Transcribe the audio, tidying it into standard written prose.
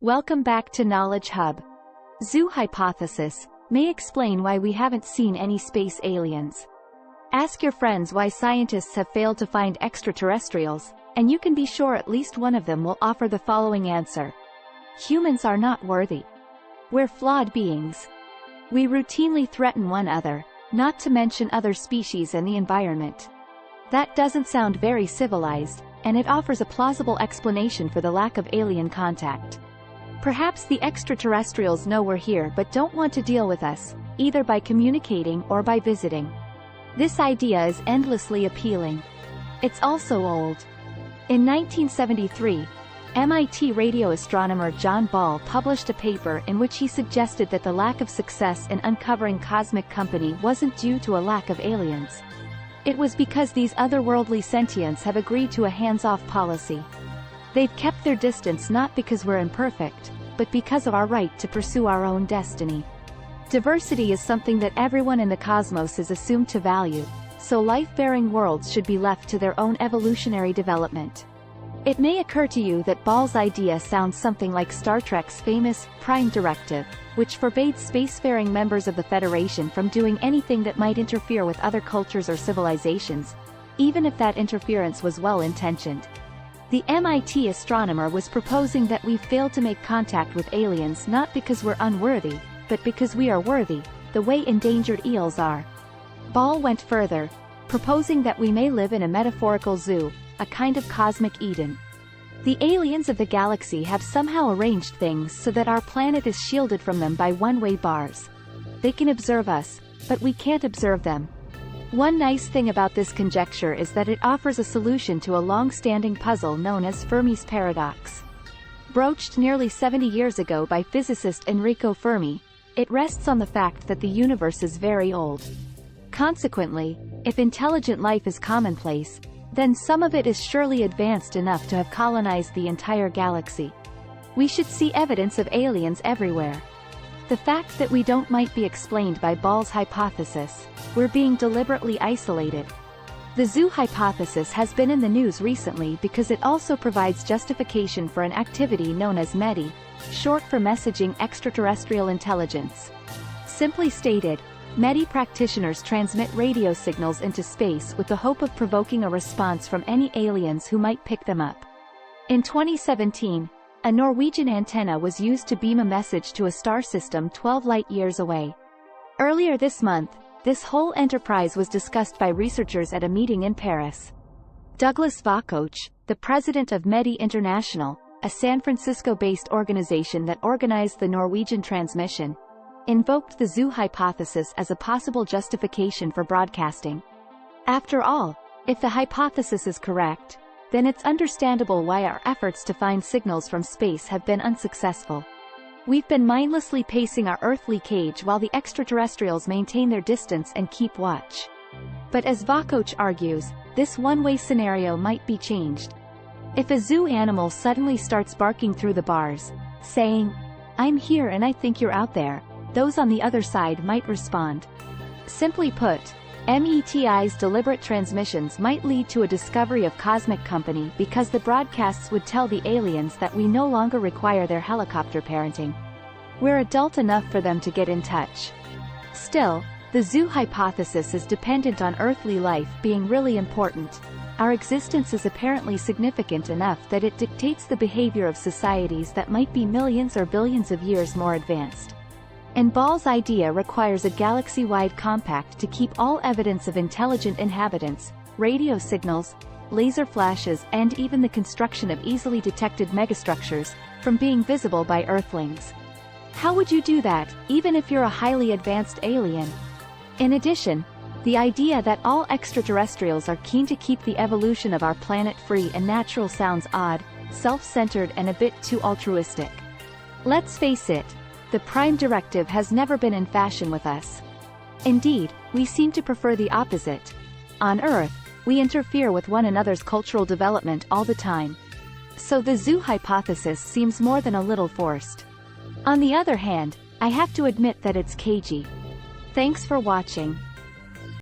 Welcome back to Knowledge Hub. Zoo hypothesis may explain why we haven't seen any space aliens. Ask your friends why scientists have failed to find extraterrestrials, and you can be sure at least one of them will offer the following answer. Humans are not worthy. We're flawed beings. We routinely threaten one another, not to mention other species and the environment. That doesn't sound very civilized, and it offers a plausible explanation for the lack of alien contact. Perhaps the extraterrestrials know we're here but don't want to deal with us, either by communicating or by visiting. This idea is endlessly appealing. It's also old. In 1973, MIT radio astronomer John Ball published a paper in which he suggested that the lack of success in uncovering cosmic company wasn't due to a lack of aliens. It was because these otherworldly sentients have agreed to a hands-off policy. They've kept their distance not because we're imperfect, but because of our right to pursue our own destiny. Diversity is something that everyone in the cosmos is assumed to value, so life-bearing worlds should be left to their own evolutionary development. It may occur to you that Ball's idea sounds something like Star Trek's famous Prime Directive, which forbade spacefaring members of the Federation from doing anything that might interfere with other cultures or civilizations, even if that interference was well-intentioned. The MIT astronomer was proposing that we've failed to make contact with aliens not because we're unworthy, but because we are worthy, the way endangered eels are. Ball went further, proposing that we may live in a metaphorical zoo, a kind of cosmic Eden. The aliens of the galaxy have somehow arranged things so that our planet is shielded from them by one-way bars. They can observe us, but we can't observe them. One nice thing about this conjecture is that it offers a solution to a long-standing puzzle known as Fermi's paradox. Broached nearly 70 years ago by physicist Enrico Fermi, it rests on the fact that the universe is very old. Consequently, if intelligent life is commonplace, then some of it is surely advanced enough to have colonized the entire galaxy. We should see evidence of aliens everywhere. The fact that we don't might be explained by Ball's hypothesis. We're being deliberately isolated. The zoo hypothesis has been in the news recently because it also provides justification for an activity known as METI, short for Messaging Extraterrestrial Intelligence. Simply stated, METI practitioners transmit radio signals into space with the hope of provoking a response from any aliens who might pick them up. In 2017, a Norwegian antenna was used to beam a message to a star system 12 light-years away. Earlier this month, this whole enterprise was discussed by researchers at a meeting in Paris. Douglas Vakoch, the president of METI International, a San Francisco-based organization that organized the Norwegian transmission, invoked the zoo hypothesis as a possible justification for broadcasting. After all, if the hypothesis is correct, then it's understandable why our efforts to find signals from space have been unsuccessful. We've been mindlessly pacing our earthly cage while the extraterrestrials maintain their distance and keep watch. But as Vakoch argues, this one-way scenario might be changed. If a zoo animal suddenly starts barking through the bars, saying, "I'm here and I think you're out there," those on the other side might respond. Simply put, METI's deliberate transmissions might lead to a discovery of cosmic company because the broadcasts would tell the aliens that we no longer require their helicopter parenting. We're adult enough for them to get in touch. Still, the zoo hypothesis is dependent on earthly life being really important. Our existence is apparently significant enough that it dictates the behavior of societies that might be millions or billions of years more advanced. And Ball's idea requires a galaxy-wide compact to keep all evidence of intelligent inhabitants, radio signals, laser flashes and even the construction of easily detected megastructures, from being visible by Earthlings. How would you do that, even if you're a highly advanced alien? In addition, the idea that all extraterrestrials are keen to keep the evolution of our planet free and natural sounds odd, self-centered and a bit too altruistic. Let's face it, the Prime Directive has never been in fashion with us. Indeed, we seem to prefer the opposite. On Earth, we interfere with one another's cultural development all the time. So the zoo hypothesis seems more than a little forced. On the other hand, I have to admit that it's cagey. Thanks for watching.